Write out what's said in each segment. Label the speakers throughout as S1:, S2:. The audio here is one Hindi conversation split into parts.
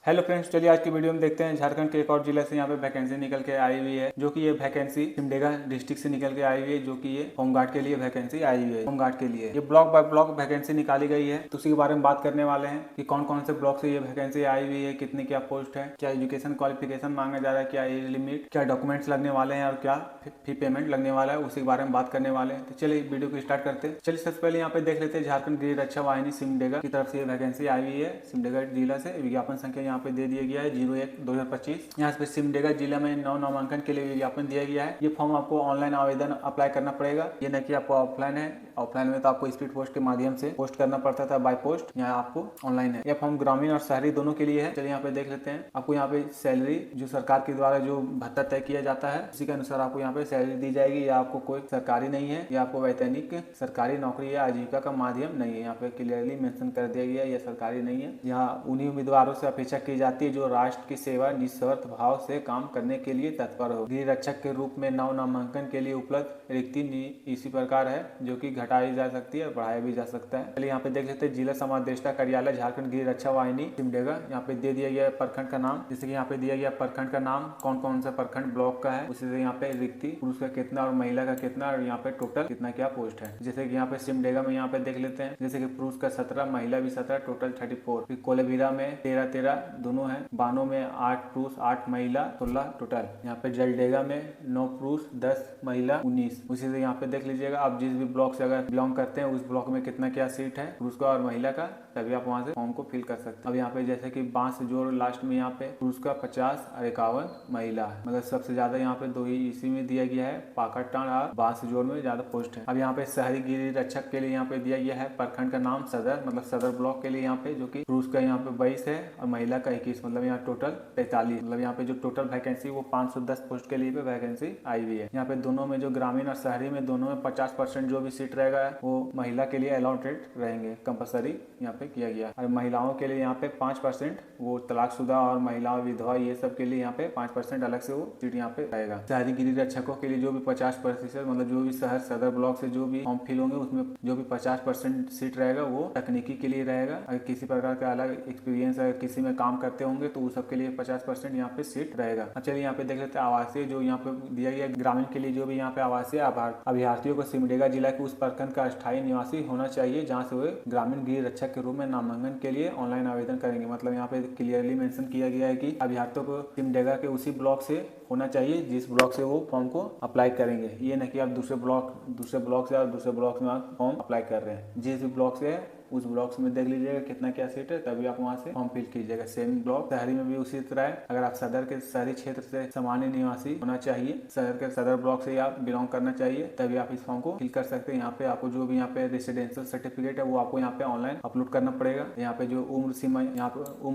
S1: हेलो फ्रेंड्स, चलिए आज की वीडियो में देखते हैं झारखंड के एक और जिले से यहाँ पे वैकेंसी निकल के आई हुई है, जो कि ये वैकेंसी सिमडेगा डिस्ट्रिक्ट से निकल के आई हुई है, जो कि ये होमगार्ड के लिए वैकेंसी आई हुई है। होमगार्ड के लिए ये ब्लॉक बाय ब्लॉक वैकेंसी निकाली गई है, तो उसी के बारे में बात करने वाले हैं कि कौन कौन से ब्लॉक से ये वैकेंसी आई हुई है, कितनी क्या पोस्ट है, क्या एजुकेशन क्वालिफिकेशन मांगा जा रहा है, क्या एज लिमिट, क्या डॉक्यूमेंट्स लगने वाले हैं और क्या फी पेमेंट लगने वाला है, उसी के बारे में बात करने वाले हैं। तो चलिए वीडियो को स्टार्ट करते हैं। चलिए सबसे पहले यहाँ पे देख लेते हैं झारखंड गृह रक्षा वाहिनी सिमडेगा की तरफ से ये वैकेंसी आई हुई है। सिमडेगा जिला से विज्ञापन संख्या यहाँ पे दे दिया गया है 01/2025। यहाँ पे सिमडेगा जिला में नौ नामांकन के लिए विज्ञापन दिया गया है। ये फॉर्म आपको ऑनलाइन आवेदन अप्लाई करना पड़ेगा, ये न कि आपको ऑफलाइन है। ऑफलाइन में तो आपको स्पीड पोस्ट के माध्यम से पोस्ट करना पड़ता था बाय पोस्ट, यहाँ आपको ऑनलाइन है। यह फॉर्म ग्रामीण और शहरी दोनों के लिए है। चलिए यहाँ पे देख लेते हैं। आपको यहाँ पे सैलरी जो सरकार के द्वारा जो भत्ता तय किया जाता है उसी के अनुसार आपको यहाँ पे सैलरी दी जाएगी। या आपको कोई सरकारी नहीं है, या आपको वैतनिक सरकारी नौकरी या आजीविका का माध्यम नहीं है। यहाँ पे क्लियरली मेंशन कर दिया गया है यह सरकारी नहीं है। यहाँ उन्हीं उम्मीदवारों से अपेक्षा की जाती है जो राष्ट्र की सेवा निस्वार्थ भाव से काम करने के लिए तत्पर हो। गृह रक्षक के रूप में नव नामांकन के लिए उपलब्ध रिक्ति इसी प्रकार है, जो कि घटाई जा सकती है और बढ़ाया भी जा सकता है। चलिए यहाँ पे देख लेते हैं। जिला समादेष्टा कार्यालय झारखंड गृह रक्षा वाहिनी सिमडेगा, यहाँ पे दे दिया गया प्रखंड का नाम। जैसे कि यहाँ पे दिया गया प्रखंड का नाम कौन कौन सा प्रखंड ब्लॉक का है, उसी से यहाँ पे रिक्ति, पुरुष का कितना और महिला का कितना, और यहाँ पे टोटल कितना क्या पोस्ट है। जैसे कि यहाँ पे सिमडेगा में यहाँ पे देख लेते हैं। जैसे कि पुरुष का 17, महिला भी 17, टोटल 34। फिर कोलेबिरा में 13 दोनों है। बानो में 8 पुरुष 8 महिला 16 टोटल। यहाँ पे जलडेगा में 9 पुरुष 10 महिला 19। उसी से यहाँ पे देख लीजिएगा आप जिस भी ब्लॉक से अगर बिलोंग करते हैं उस ब्लॉक में कितना क्या सीट है पुरुष का और महिला का, तभी आप वहाँ से फॉर्म को फिल कर सकते हैं। अब यहाँ पे जैसे कि बांस जोड़ लास्ट में यहाँ पे पुरुष का 50 और 51 महिला है। मतलब सबसे ज्यादा यहाँ पे दो ही इसी में दिया गया है, पाकड़टांड और बांस जोड़ में ज्यादा पोस्ट है। अब यहाँ पे शहरी गृह रक्षक के लिए यहाँ पे दिया गया है प्रखंड का नाम सदर, मतलब सदर ब्लॉक के लिए यहाँ पे, जो कि पुरुष का यहाँ पे 22 है और महिला का 21, मतलब यहाँ टोटल 43। मतलब यहाँ पे जो टोटल वैकेंसी वो 510 पोस्ट के लिए पे वैकेंसी आई हुई है। यहाँ पे दोनों में जो ग्रामीण और शहरी में दोनों में 50% जो भी सीट रहेगा वो महिला के लिए अलॉटेड रहेंगे, कंपलसरी यहाँ पे किया गया। और महिलाओं के लिए यहाँ पे 5% वो तलाकशुदा और महिला विधवा ये सब के लिए यहाँ पे 5% अलग से वो सीट यहाँ पे रहेगा। शहरी गृह रक्षकों के लिए जो भी 50%, मतलब जो भी शहर सदर ब्लॉक से जो भी फॉर्म फिल होंगे उसमें जो भी 50% सीट रहेगा वो तकनीकी के लिए रहेगा। अगर किसी प्रकार का अलग एक्सपीरियंस अगर किसी में काम करते होंगे तो उस सब के लिए 50% यहाँ पे सीट रहेगा। अब चलिए यहाँ पे देख लेते हैं आवासीय जो यहाँ पे दिया गया ग्रामीण के लिए जो भी यहाँ पे आवासीय अभ्यर्थियों को सिमडेगा जिला के उस प्रखंड का अस्थायी निवासी होना चाहिए जहाँ से वे ग्रामीण गृह रक्षक के रूप में नामांकन के लिए ऑनलाइन आवेदन करेंगे। मतलब यहाँ पे क्लियरली मेंशन किया गया है कि अभ्यर्थियों को सिमडेगा के उसी ब्लॉक से होना चाहिए जिस ब्लॉक से वो फॉर्म को अप्लाई करेंगे। ये न कि आप दूसरे ब्लॉक से और दूसरे ब्लॉक में आप फॉर्म अप्लाई कर रहे हैं। जिस भी ब्लॉक से है उस ब्लॉक में देख लीजिएगा कितना क्या सीट है, तभी आप वहाँ से फॉर्म फिल कीजिएगा। सेम ब्लॉक शहरी में भी उसी तरह है। अगर आप सदर के शहरी क्षेत्र से सामान्य निवासी होना चाहिए, शहर के सदर ब्लॉक से आप बिलोंग करना चाहिए, तभी आप इस फॉर्म को फिल कर सकते हैं। यहाँ पे आपको जो भी यहाँ पे रेसिडेंशियल सर्टिफिकेट है वो आपको यहाँ पे ऑनलाइन अपलोड करना पड़ेगा। यहाँ पे जो उम्र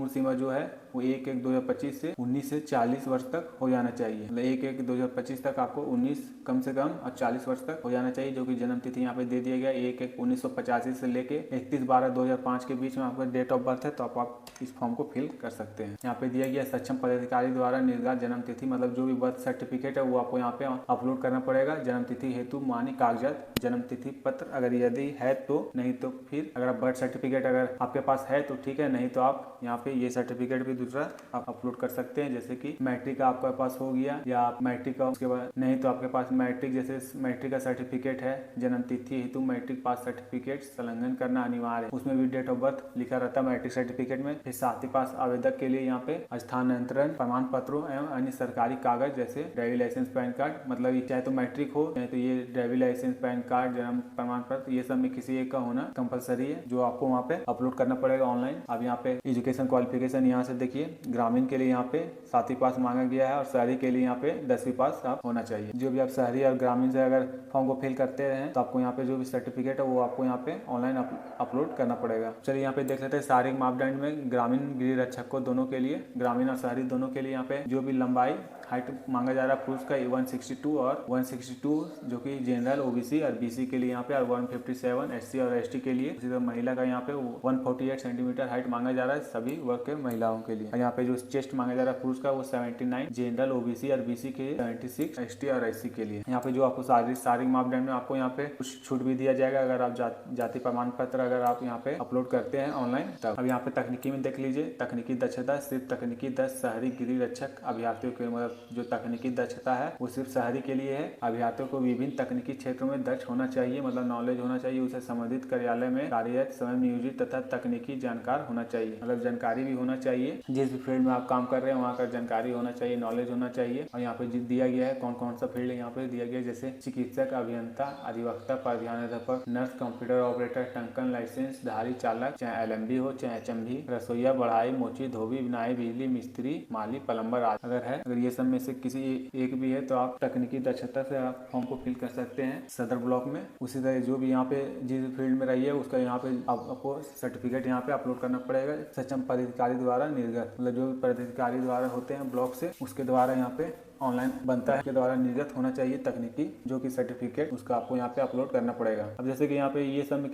S1: सीमा जो है वो 1/1/2025 से 19 से 40 वर्ष तक हो जाना चाहिए। मतलब 1/1/2025 तक आपको 19 कम से कम और 40 वर्ष तक हो जाना चाहिए, जो कि जन्म तिथि यहाँ पे दे दिया गया 1/1/1985 से लेके 31/12/2005 के बीच में आपका डेट ऑफ बर्थ है, तो आप इस फॉर्म को फिल कर सकते हैं। यहाँ पे दिया गया सक्षम पदाधिकारी द्वारा निर्धारित जन्म तिथि, मतलब जो भी बर्थ सर्टिफिकेट है वो आपको यहाँ पे अपलोड करना पड़ेगा। जन्म तिथि हेतु मान्य कागजात, जन्म तिथि पत्र अगर यदि है तो, नहीं तो फिर अगर बर्थ सर्टिफिकेट अगर आपके पास है तो ठीक है, नहीं तो आप यहाँ पे ये सर्टिफिकेट भी दूसरा आप अपलोड कर सकते हैं। जैसे कि मैट्रिक आपके पास हो गया या आप मैट्रिक का, उसके बाद नहीं तो आपके पास मैट्रिक जैसे मैट्रिक का सर्टिफिकेट है, जन्म तिथि हेतु मैट्रिक पास सर्टिफिकेट संलग्न करना अनिवार्य है। उसमें भी डेट ऑफ बर्थ लिखा रहता है मैट्रिक सर्टिफिकेट में। फिर साथ ही पास आवेदक के लिए यहाँ पे स्थानांतरण प्रमाण पत्रों एवं अन्य सरकारी कागज जैसे ड्राइविंग लाइसेंस, पैन कार्ड, मतलब चाहे तो मैट्रिक हो चाहे तो ये ड्राइविंग लाइसेंस, पैन कार्ड, जन्म प्रमाण पत्र, ये सब में किसी एक का होना कंपलसरी है, जो आपको वहाँ पे अपलोड करना पड़ेगा ऑनलाइन। अब यहाँ पे एजुकेशन क्वालिफिकेशन यहाँ से देखिए, ग्रामीण के लिए यहाँ पे 7वीं पास मांगा गया है और शहरी के लिए यहाँ पे 10वीं पास आप होना चाहिए। जो भी आप शहरी और ग्रामीण से अगर फॉर्म को फिल करते हैं तो आपको यहाँ पे जो भी सर्टिफिकेट है वो आपको यहाँ पे ऑनलाइन अपलोड करना पड़ेगा। चलिए यहाँ पे देख लेते हैं शारीरिक मापदंड में ग्रामीण गृह रक्षक को दोनों के लिए, ग्रामीण और शहरी दोनों के लिए यहाँ पे जो भी लंबाई हाइट मांगा जा रहा है पुरुष का 162 और 162 जो कि जनरल, ओबीसी और बीसी के लिए यहाँ पे, और 157 एससी और एसटी के लिए। इसी तरह महिला का यहाँ पे 148 सेंटीमीटर हाइट मांगा जा रहा है सभी वर्ग के महिलाओं के लिए। यहाँ पे जो चेस्ट मांगा जा रहा है पुरुष का वो 79, जनरल, ओबीसी और बीसी के 76, एसटी और एससी के लिए। यहाँ पे जो आपको शारीरिक मापदंड में आपको यहाँ पे कुछ छूट भी दिया जाएगा अगर आप जाति प्रमाण पत्र अगर आप यहाँ पे अपलोड करते हैं ऑनलाइन तब। अब यहाँ पे तकनीकी में देख लीजिए, तकनीकी दक्षता सिर्फ तकनीकी 10 शहरी गृह रक्षक अभ्यर्थियों के, मतलब जो तकनीकी दक्षता है वो सिर्फ शहरी के लिए है। अभ्यर्थियों को विभिन्न तकनीकी क्षेत्रों में दक्ष होना चाहिए, मतलब नॉलेज होना चाहिए, उसे संबंधित कार्यालय में कार्यरत, स्वयं नियोजित तथा तकनीकी जानकार होना चाहिए, मतलब जानकारी भी होना चाहिए, जिस भी फील्ड में आप काम कर रहे हैं वहाँ का जानकारी होना चाहिए, नॉलेज होना चाहिए। और यहाँ पे दिया गया है कौन कौन सा फील्ड यहाँ पे दिया गया है, जैसे चिकित्सक, अभियंता, अधिवक्ता, प्रधानाध्यापक, नर्स, कंप्यूटर ऑपरेटर, टंकन लाइसेंस धारी चालक, चाहे एलएमबी हो चाहे एचएमबी, रसोईया, बढ़ाई, मोची, धोबी, बिनाई, बिजली मिस्त्री, माली, प्लम्बर आदि अगर है, अगर ये सब में से किसी एक भी है तो आप तकनीकी दक्षता से आप फॉर्म को फिल कर सकते हैं सदर ब्लॉक में। उसी तरह जो भी यहाँ पे जिस फील्ड में रही है उसका यहाँ पे आपको सर्टिफिकेट यहाँ पे अपलोड करना पड़ेगा सक्षम पदाधिकारी द्वारा निर्गत, मतलब जो भी पदाधिकारी द्वारा होते हैं ब्लॉक से उसके द्वारा यहाँ पे ऑनलाइन बनता है के द्वारा निर्गत होना चाहिए तकनीकी जो कि सर्टिफिकेट, उसका आपको यहाँ पे अपलोड करना पड़ेगा। अब जैसे कि यहाँ पे ये सब में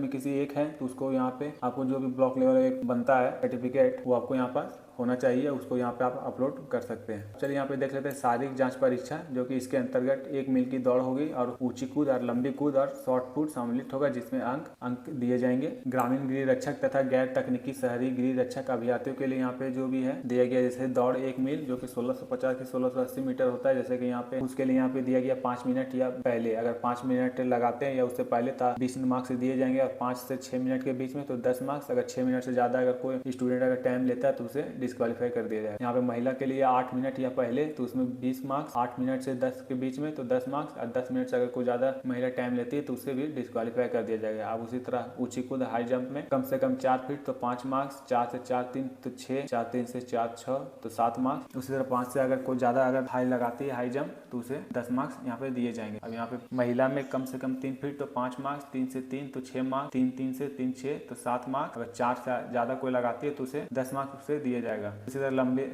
S1: किसी एक है तो उसको यहाँ पे आपको जो भी ब्लॉक लेवल एक बनता है सर्टिफिकेट वो आपको यहाँ पर होना चाहिए, उसको यहाँ पे आप अपलोड कर सकते हैं। चलिए यहाँ पे देख लेते हैं शारीरिक जांच परीक्षा, जो कि इसके अंतर्गत 1 मील की दौड़ होगी और ऊंची कूद और लंबी कूद और शॉर्ट पुट सम्मिलित होगा, जिसमें अंक दिए जाएंगे। ग्रामीण गृह रक्षक तथा गैर तकनीकी शहरी गृह रक्षक अभ्यर्थियों के लिए यहाँ पे जो भी है दिया गया, जैसे दौड़ 1 मील जो कि 1650 से 1680 मीटर होता है, जैसे कि यहाँ पे उसके लिए यहाँ पे दिया गया 5 मिनट या पहले, अगर 5 मिनट लगाते हैं या उससे पहले 20 मार्क्स दिए जाएंगे, और 5 से 6 मिनट के बीच में तो 10 मार्क्स, अगर 6 मिनट से ज्यादा अगर कोई स्टूडेंट अगर टाइम लेता है तो उसे डिस्क्वालीफाई कर दिया जाए। यहाँ पे महिला के लिए 8 मिनट या पहले तो उसमें 20 मार्क्स, 8 मिनट से 10 के बीच में तो 10 मार्क्स, और 10 मिनट से अगर कोई ज्यादा महिला टाइम लेती है तो उसे भी डिस्क्वालीफाई कर दिया जाएगा। अब उसी तरह ऊंची कूद हाई जंप में कम से कम 4 फीट तो 5 मार्क्स, 4 से 4 3 तो 6, 4 3 से 4 6 तो 7 मार्क्स। उसी तरह 5 से अगर कोई ज्यादा अगर हाई लगाती है हाई जंप तो उसे 10 मार्क्स यहाँ पे दिए जाएंगे। अब यहाँ पे महिला में कम से कम 3 फीट तो 5 मार्क्स, 3 से 3 तो 6 मार्क्स, 3 से 3 6 तो 7 मार्क्स, अगर 4 से ज्यादा कोई लगाती है तो उसे 10 मार्क्स उसे दिए जाएगा। इसी तरह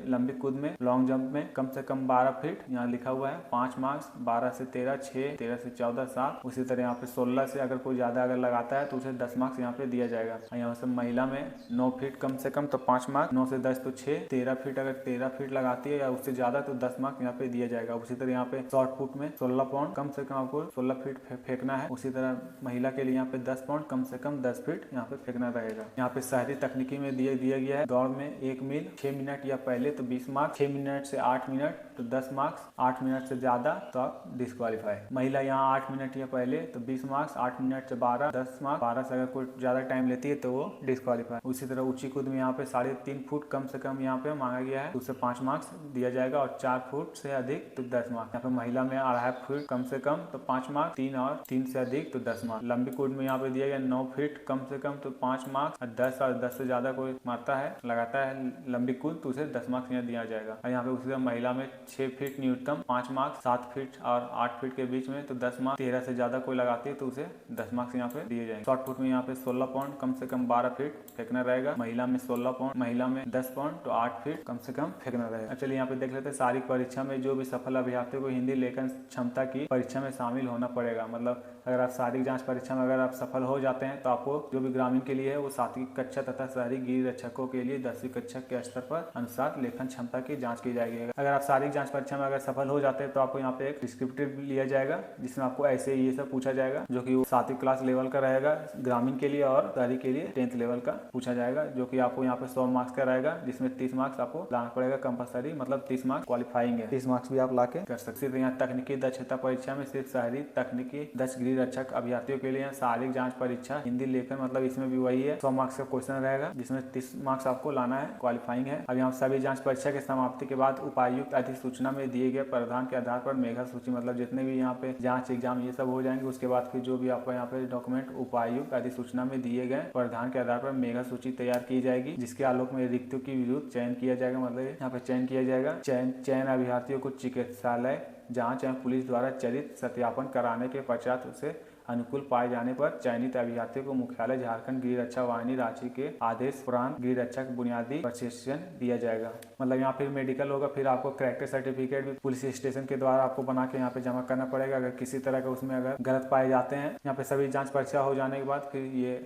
S1: लंबी कूद में लॉन्ग जंप में कम से कम 12 फीट यहाँ लिखा हुआ है 5 मार्क्स, 12 से 13 6, 13 से 14 7। उसी तरह यहाँ पे 16 से अगर कोई ज्यादा अगर लगाता है तो उसे 10 मार्क्स यहाँ पे दिया जाएगा। यहाँ से महिला में 9 फीट कम से कम तो 5 मार्क्स, 9 से 10 तो 6, 13 फीट अगर 13 फीट लगाती है या उससे ज्यादा तो 10 मार्क्स यहाँ पे दिया जाएगा। उसी तरह यहाँ पे शॉर्ट पुट में 16 पाउंड कम से कम आपको 16 फीट फेंकना है। उसी तरह महिला के लिए यहाँ पे 10 पाउंड कम से कम 10 फीट यहाँ पे फेंकना रहेगा। यहाँ पे शहरी तकनीकी में दिया गया है दौड़ में 1 मील 6 मिनट या पहले तो 20 मार्क्स, 6 मिनट से 8 मिनट तो 10 मार्क्स, 8 मिनट से ज्यादा तो आप डिस्क्वालीफाई। महिला यहाँ 8 मिनट या पहले तो 20 मार्क्स, 8 मिनट से 12 10 मार्क्स, 12 से अगर कोई ज्यादा टाइम लेती है तो वो डिस्क्वालीफाई। उसी तरह ऊंची कूद में यहाँ पे 3.5 फुट कम से कम यहाँ पे मांगा गया है, उससे 5 मार्क्स दिया जाएगा, और 4 फुट से अधिक तो 10 मार्क्स। यहाँ पे महिला में 2.5 फुट कम से कम तो 5 मार्क्स, 3 और 3 से अधिक तो 10 मार्क्स। लंबी कूद में यहाँ पे दिया गया 9 फीट कम से कम तो 5 मार्क्स, और 10 से ज्यादा कोई मारता है लगाता है लंबी कूद तो उसे 10 मार्क्स यहाँ दिया जाएगा। और यहाँ पे उसी तरह महिला में 6 फीट न्यूनतम 5 मार्क्स, 7 फीट और 8 फीट के बीच में तो 10 मार्क्स, 13 से ज्यादा कोई लगाती है तो उसे 10 मार्क्स यहाँ पे दिए जाएंगे। शॉर्ट पुट में यहाँ पे 16 पाउंड कम से कम 12 फीट फेंकना रहेगा, महिला में 16 पाउंड, महिला में 10 पाउंड तो 8 फीट कम से कम फेंकना रहेगा। चलिए यहाँ पे देख लेते हैं शारीरिक परीक्षा में जो भी सफल अभ्यर्थियों को हिंदी लेखन क्षमता की परीक्षा में शामिल होना पड़ेगा। मतलब अगर आप शारीरिक जांच परीक्षा में अगर आप सफल हो जाते हैं तो आपको जो भी ग्रामीण के लिए है वो 7वीं कक्षा तथा शहरी गृह रक्षकों के लिए 10वीं कक्षा के स्तर पर अनुसार लेखन क्षमता की जांच की जाएगी। अगर आप शारीरिक जांच परीक्षा में अगर सफल हो जाते हैं तो आपको यहाँ पे एक डिस्क्रिप्टिव लिया जाएगा जिसमें आपको ऐसे ये सब पूछा जाएगा, जो कि 7वीं क्लास लेवल का रहेगा ग्रामीण के लिए, और शहरी के लिए 10th लेवल का पूछा जाएगा, जो कि आपको यहाँ पे 100 मार्क्स का रहेगा, जिसमें 30 मार्क्स आपको लाना पड़ेगा कंपलसरी, मतलब 30 मार्क्स क्वालिफाइंग है, 30 मार्क्स भी आप लाके कर सकते हैं। यहाँ तकनीकी दक्षता परीक्षा में सिर्फ शहरी तकनीकी 10 गृह रक्षक अभ्यर्थियों के लिए शारीरिक जांच परीक्षा हिंदी लेखन, मतलब इसमें भी वही है 100 मार्क्स का क्वेश्चन रहेगा, जिसमें 30 मार्क्स आपको लाना है, क्वालिफाइंग है। अब यहाँ सभी जांच परीक्षा के समाप्ति के बाद उपायुक्त अधिसूचना में दिए गए प्रावधान के आधार पर मेगा सूची, मतलब जितने भी यहाँ पे जांच एग्जाम ये सब हो जाएंगे, उसके बाद फिर जो भी आपको यहाँ पे डॉक्यूमेंट उपायुक्त अधिसूचना में दिए गए प्रावधान के आधार पर मेगा सूची तैयार की जाएगी, जिसके आलोक में रिक्तियों की विरुद्ध चयन किया जाएगा। मतलब यहाँ पे चयन किया जाएगा। चयन अभ्यर्थियों को चिकित्सालय जांच एवं पुलिस द्वारा चरित्र सत्यापन कराने के पश्चात उसे अनुकूल पाए जाने पर चयनित अभ्यर्थियों को मुख्यालय झारखंड गृह रक्षा वाहिनी रांची के आदेश उपरांत गृह रक्षक बुनियादी प्रशिक्षण दिया जाएगा। मतलब यहाँ फिर मेडिकल होगा, फिर आपको कैरेक्टर सर्टिफिकेट भी पुलिस स्टेशन के द्वारा आपको बना के यहाँ पे जमा करना पड़ेगा। अगर किसी तरह का उसमें अगर गलत पाए जाते हैं, यहाँ पे सभी जांच परीक्षा हो जाने के बाद फिर ये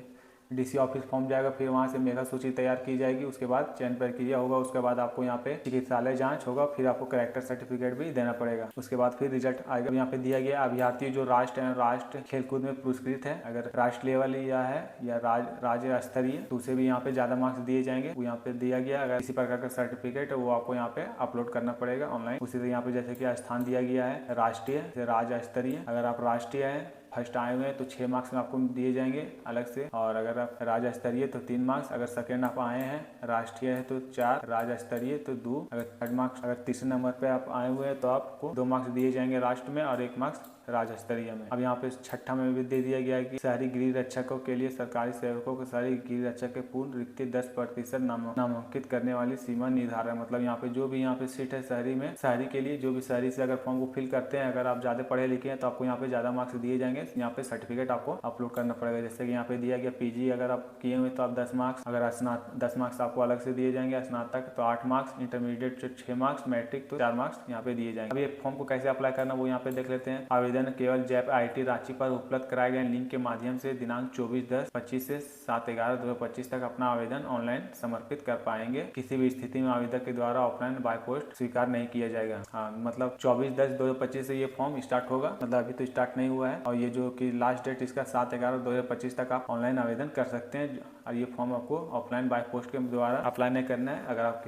S1: डीसी ऑफिस फॉर्म जाएगा, फिर वहाँ से मेगा सूची तैयार की जाएगी। उसके बाद चयन प्रक्रिया होगा, उसके बाद आपको यहाँ पे चिकित्सालय जांच होगा, फिर आपको कैरेक्टर सर्टिफिकेट भी देना पड़ेगा। उसके बाद फिर रिजल्ट आएगा। यहाँ पे दिया गया अभ्यर्थी जो राष्ट्र खेलकूद में पुरस्कृत है, अगर राष्ट्र लेवल या है या राज्य स्तरीय, तो उसे भी यहाँ पे ज्यादा मार्क्स दिए जाएंगे। वो यहाँ पे दिया गया अगर किसी प्रकार का सर्टिफिकेट है वो आपको यहाँ पे अपलोड करना पड़ेगा ऑनलाइन। उसी तरह यहाँ पे जैसे कि स्थान दिया गया है राष्ट्रीय से राज्य स्तरीय, अगर आप राष्ट्रीय है फर्स्ट आए हुए हैं तो 6 मार्क्स आपको दिए जाएंगे अलग से, और अगर आप राज्य स्तरीय तो 3 मार्क्स, अगर सेकेंड आप आए हैं राष्ट्रीय है तो 4, राज्य स्तरीय तो 2, अगर थर्ड मार्क्स, अगर तीसरे नंबर पे आप आए हुए हैं तो आपको 2 मार्क्स दिए जाएंगे राष्ट्र में और 1 मार्क्स राज्य स्तरीय में। अब यहाँ पे छठा में भी दे दिया गया है कि शहरी गृह रक्षकों के लिए सरकारी सेवकों को शहरी गृह रक्षक के पूर्ण रिक्ति 10% नामांकित करने वाली सीमा निर्धारण। मतलब यहाँ पे जो भी यहाँ पे सीट है शहरी में, शहरी के लिए जो भी शहरी से अगर फॉर्म को फिल करते हैं, अगर आप ज्यादा पढ़े लिखे हैं तो आपको यहाँ पे ज्यादा मार्क्स दिए जाएंगे। यहाँ पे सर्टिफिकेट आपको अपलोड करना पड़ेगा। जैसे कि यहाँ पे दिया गया पीजी अगर आप किए हुए तो आप 10 मार्क्स, अगर 10 मार्क्स आपको अलग से दिए जाएंगे, स्नातक तो 8 मार्क्स, इंटरमीडिएट तो 6 मार्क्स, मैट्रिक तो 4 मार्क्स यहाँ पे दिए जाएंगे। अब ये फॉर्म को कैसे अप्लाई करना वो यहाँ पे देख लेते हैं। आवेदन केवल जैप IIT रांची पर उपलब्ध कराए गए लिंक के माध्यम से दिनांक 24/10/25 से 7/11/2025 तक अपना आवेदन ऑनलाइन समर्पित कर पाएंगे। किसी भी स्थिति में आवेदक के द्वारा ऑफलाइन बाय पोस्ट स्वीकार नहीं किया जाएगा। हाँ, मतलब 24/10/2025 से ये फॉर्म स्टार्ट होगा, मतलब अभी तो स्टार्ट नहीं हुआ है। और ये जो कि लास्ट डेट इसका 7/11/2025 तक आप ऑनलाइन आवेदन कर सकते हैं। और ये फॉर्म आपको ऑफलाइन बाय पोस्ट के द्वारा अप्लाई नहीं करना है। अगर आप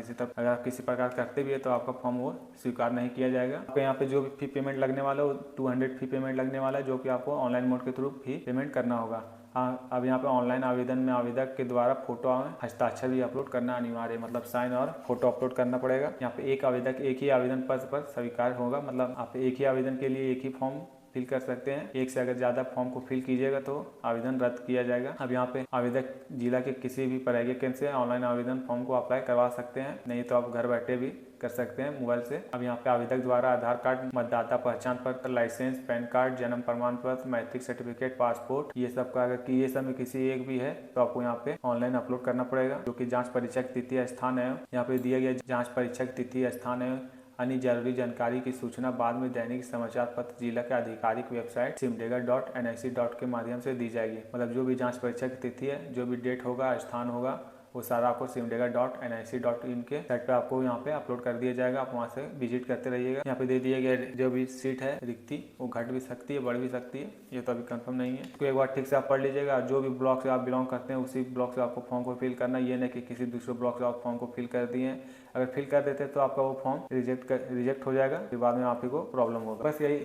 S1: किसी प्रकार करते भी है तो आपका फॉर्म वो स्वीकार नहीं किया जाएगा। आपको यहाँ पे जो भी फी पेमेंट लगने वाला है 200 फी पेमेंट लगने वाला है, जो कि आपको ऑनलाइन मोड के थ्रू फी पेमेंट करना होगा। हाँ, अब यहाँ पे ऑनलाइन आवेदन में आवेदक के द्वारा फोटो हस्ताक्षर भी अपलोड करना अनिवार्य है, मतलब साइन और फोटो अपलोड करना पड़ेगा। यहाँ पे एक आवेदक एक ही आवेदन पत्र पर स्वीकार होगा, मतलब आप एक ही आवेदन के लिए एक ही फॉर्म फिल कर सकते हैं। एक से अगर ज्यादा फॉर्म को फिल कीजिएगा तो आवेदन रद्द किया जाएगा। अब यहाँ पे आवेदक जिला के किसी भी पराया केंद्र से ऑनलाइन आवेदन फॉर्म को अप्लाई करवा सकते हैं, नहीं तो आप घर बैठे भी कर सकते हैं मोबाइल से। अब यहाँ पे आवेदक द्वारा आधार कार्ड, मतदाता पहचान पत्र, लाइसेंस, पैन कार्ड, जन्म प्रमाण पत्र, मैट्रिक सर्टिफिकेट, पासपोर्ट, ये सब का अगर ये सब में किसी एक भी है तो आपको यहाँ पे ऑनलाइन अपलोड करना पड़ेगा। जो कि जांच परीक्षा की तिथि स्थान है यहाँ पे दिया गया, जांच परीक्षा की तिथि स्थान है, अन्य जरूरी जानकारी की सूचना बाद में दैनिक समाचार पत्र जिला के आधिकारिक वेबसाइट simdega.nic. के माध्यम से दी जाएगी। मतलब जो भी जांच परीक्षा की तिथि है, जो भी डेट होगा, स्थान होगा, वो सारा आपको simdega.nic.in के साइट पे आपको यहाँ पे अपलोड कर दिया जाएगा। आप वहाँ से विजिट करते रहिएगा। यहाँ पे दे दिया गया जो भी सीट है रिक्ति वो घट भी सकती है, बढ़ भी सकती है, ये तो अभी कंफर्म नहीं है। तो एक बार ठीक से आप पढ़ लीजिएगा। जो भी ब्लॉक से आप बिलोंग करते हैं उसी ब्लॉक से आपको फॉर्म को फिल करना, ये नहीं कि किसी दूसरे ब्लॉक से आप फॉर्म को फिल कर दिए। अगर फिल कर देते तो आपका वो फॉर्म रिजेक्ट हो जाएगा, फिर बाद में आप ही को प्रॉब्लम होगा। बस यही,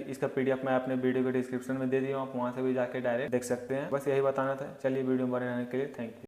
S1: इसका PDF मैं अपने वीडियो के डिस्क्रिप्शन में दे दिया हूँ, आप वहाँ से भी जाके डायरेक्ट देख सकते हैं। बस यही बताना था। चलिए, वीडियो बने रहने के लिए थैंक यू।